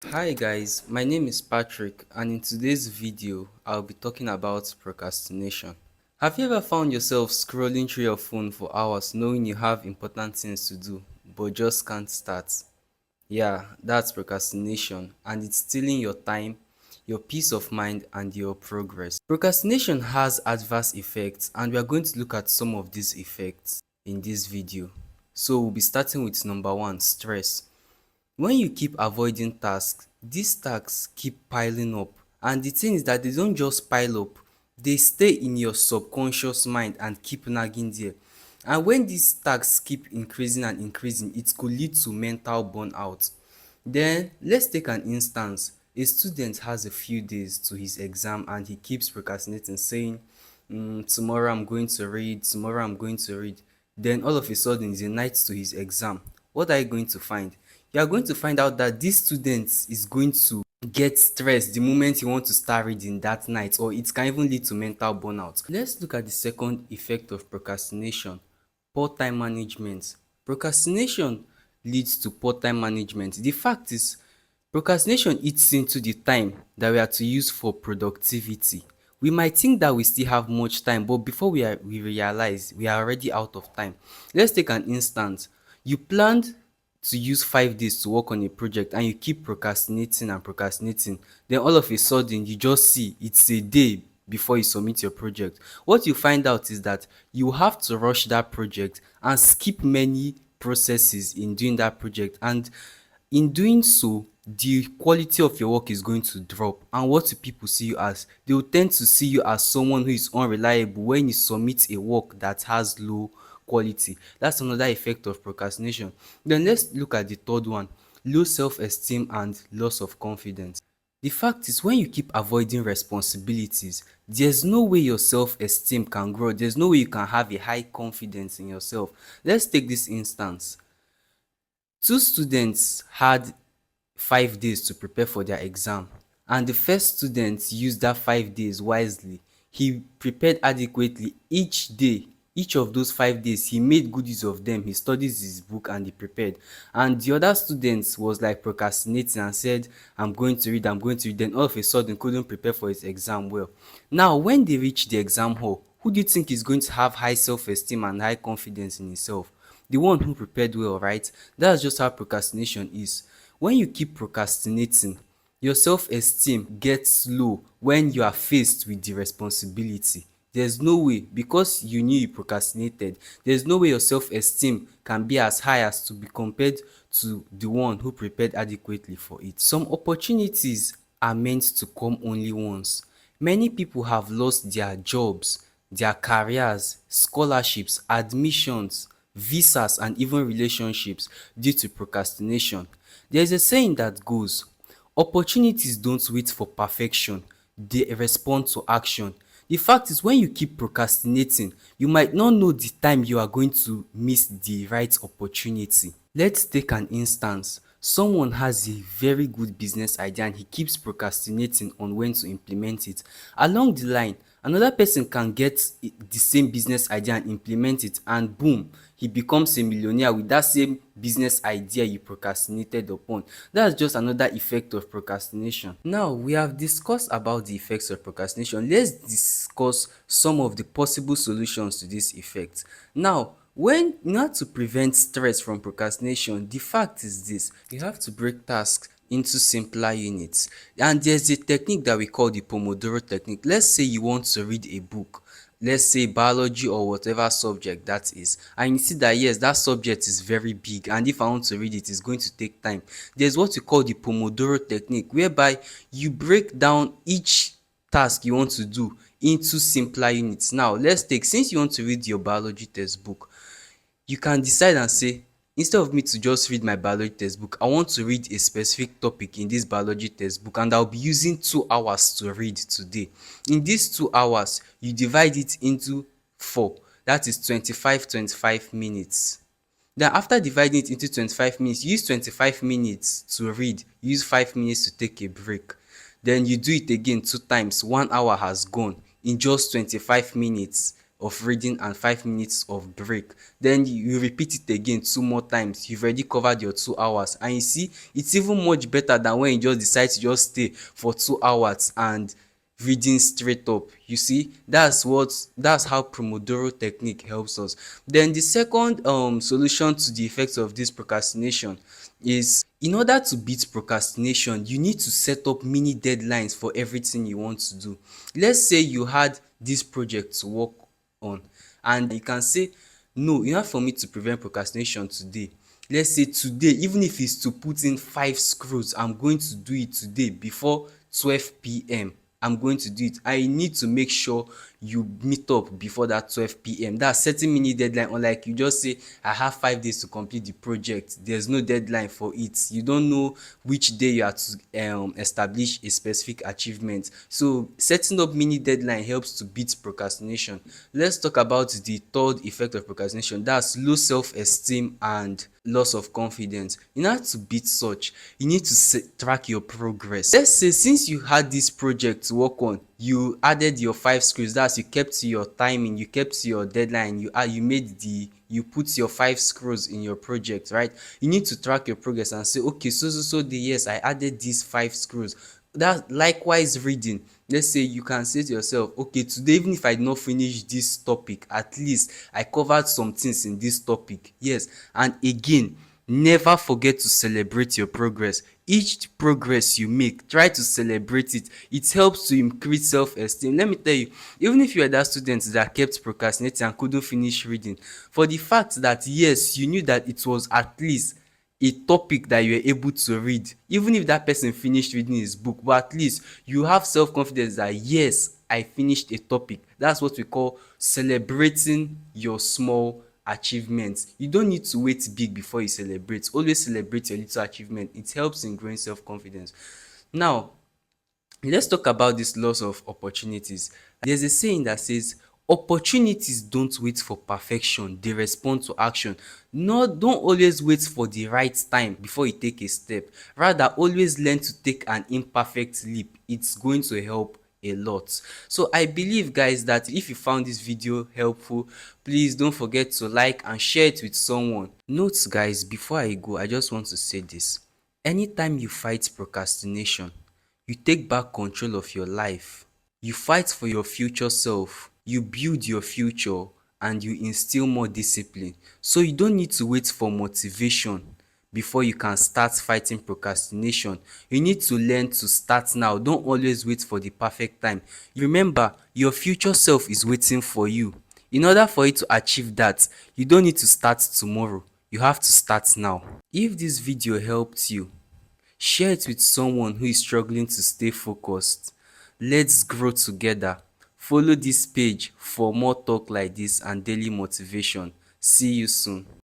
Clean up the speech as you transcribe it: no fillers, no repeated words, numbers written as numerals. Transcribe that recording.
Hi guys, my name is Patrick and in today's video I'll be talking about procrastination. Have you ever found yourself scrolling through your phone for hours knowing you have important things to do but just can't start? Yeah, that's procrastination and it's stealing your time, your peace of mind and your progress. Procrastination has adverse effects and we are going to look at some of these effects in this video. So we'll be starting with number one, stress. When you keep avoiding tasks, these tasks keep piling up, and the thing is that they don't just pile up, they stay in your subconscious mind and keep nagging there. And when these tasks keep increasing and increasing, it could lead to mental burnout. Then let's take an instance. A student has a few days to his exam and he keeps procrastinating, saying, tomorrow I'm going to read, tomorrow I'm going to read. Then all of a sudden it's a night to his exam. What are you going to find? You are going to find out that this student is going to get stressed the moment you want to start reading that night, or it can even lead to mental burnout. Let's look at the second effect of procrastination: poor time management. Procrastination leads to poor time management. The fact is, procrastination eats into the time that we are to use for productivity. We might think that we still have much time, but before we realize we are already out of time. Let's take an instance. You planned to use 5 days to work on a project and you keep procrastinating and procrastinating. Then all of a sudden you just see it's a day before you submit your project. What you find out is that you have to rush that project and skip many processes in doing that project, and in doing so the quality of your work is going to drop. And what do people see you as? They will tend to see you as someone who is unreliable when you submit a work that has low quality. That's another effect of procrastination. Then let's look at the third one: low self-esteem and loss of confidence. The fact is, when you keep avoiding responsibilities, there's no way your self-esteem can grow. There's no way you can have a high confidence in yourself. Let's take this instance. Two students had 5 days to prepare for their exam, and the first student used that 5 days wisely. He prepared adequately each day. Each of those 5 days he made good use of them. He studies his book and he prepared. And the other student was like procrastinating and said, I'm going to read, I'm going to read. Then all of a sudden couldn't prepare for his exam well. Now when they reach the exam hall, who do you think is going to have high self-esteem and high confidence in himself? The one who prepared well, right? That's just how procrastination is. When you keep procrastinating, your self-esteem gets low when you are faced with the responsibility. There's no way, because you knew you procrastinated, there's no way your self-esteem can be as high as to be compared to the one who prepared adequately for it. Some opportunities are meant to come only once. Many people have lost their jobs, their careers, scholarships, admissions, visas and even relationships due to procrastination. There is a saying that goes, opportunities don't wait for perfection, they respond to action. The fact is, when you keep procrastinating, you might not know the time you are going to miss the right opportunity. Let's take an instance. Someone has a very good business idea and he keeps procrastinating on when to implement it. Along the line, another person can get the same business idea and implement it, and boom, he becomes a millionaire with that same business idea you procrastinated upon. That's just another effect of procrastination. Now we have discussed about the effects of procrastination. Let's discuss some of the possible solutions to this effect. Now, when in order to prevent stress from procrastination, the fact is this: you have to break tasks into simpler units. And there's a technique that we call the Pomodoro technique. Let's say you want to read a book, let's say biology or whatever subject that is, and you see that yes, that subject is very big and if I want to read it, it's going to take time. There's what we call the Pomodoro technique, whereby you break down each task you want to do into simpler units. Now let's take, since you want to read your biology textbook, you can decide and say, instead of me to just read my biology textbook, I want to read a specific topic in this biology textbook and I'll be using 2 hours to read today. In these 2 hours, you divide it into 4. That is 25 minutes. Then after dividing it into 25 minutes, you use 25 minutes to read, you use 5 minutes to take a break. Then you do it again 2 times, 1 hour has gone in just 25 minutes. of reading and 5 minutes of break. Then you repeat it again 2 more times. You've already covered your 2 hours. And you see, it's even much better than when you just decide to just stay for 2 hours and reading straight up. You see, that's how Pomodoro technique helps us. Then the second solution to the effects of this procrastination is, in order to beat procrastination, you need to set up mini deadlines for everything you want to do. Let's say you had this project to work on, and you can say, no, in order for me to prevent procrastination today, let's say today, even if it's to put in 5 screws, I'm going to do it today before 12 p.m. I'm going to do it. I need to make sure you meet up before that 12 p.m. That's setting mini deadline. Unlike you just say, I have 5 days to complete the project. There's no deadline for it. You don't know which day you have to establish a specific achievement. So setting up mini deadline helps to beat procrastination. Let's talk about the third effect of procrastination. That's low self-esteem and loss of confidence. In order to beat such, you need to track your progress. Let's say since you had this project to work on, you added your 5 screws. That's, you kept to your timing, you kept to your deadline, you put your 5 screws in your project, right? You need to track your progress and say, okay, so day, yes, I added these 5 screws. That likewise reading. Let's say you can say to yourself, okay, today, even if I did not finish this topic, at least I covered some things in this topic. Yes. And again, never forget to celebrate your progress. Each progress you make, try to celebrate it. It helps to increase self-esteem. Let me tell you, even if you are that student that kept procrastinating and couldn't finish reading, for the fact that yes, you knew that it was at least a topic that you were able to read, even if that person finished reading his book, but at least you have self-confidence that yes, I finished a topic. That's what we call celebrating your small achievements. You don't need to wait big before you celebrate. Always celebrate your little achievement. It helps in growing self-confidence. Now, let's talk about this loss of opportunities. There's a saying that says, opportunities don't wait for perfection, they respond to action. No, don't always wait for the right time before you take a step. Rather, always learn to take an imperfect leap. It's going to help a lot. So I believe, guys, that if you found this video helpful, please don't forget to like and share it with someone. Notes, guys, before I go, I just want to say this. Anytime you fight procrastination, you take back control of your life. You fight for your future self. You build your future and you instill more discipline. So you don't need to wait for motivation before you can start fighting procrastination. You need to learn to start now. Don't always wait for the perfect time. Remember, your future self is waiting for you. In order for you to achieve that, you don't need to start tomorrow. You have to start now. If this video helped you, share it with someone who is struggling to stay focused. Let's grow together. Follow this page for more talk like this and daily motivation. See you soon.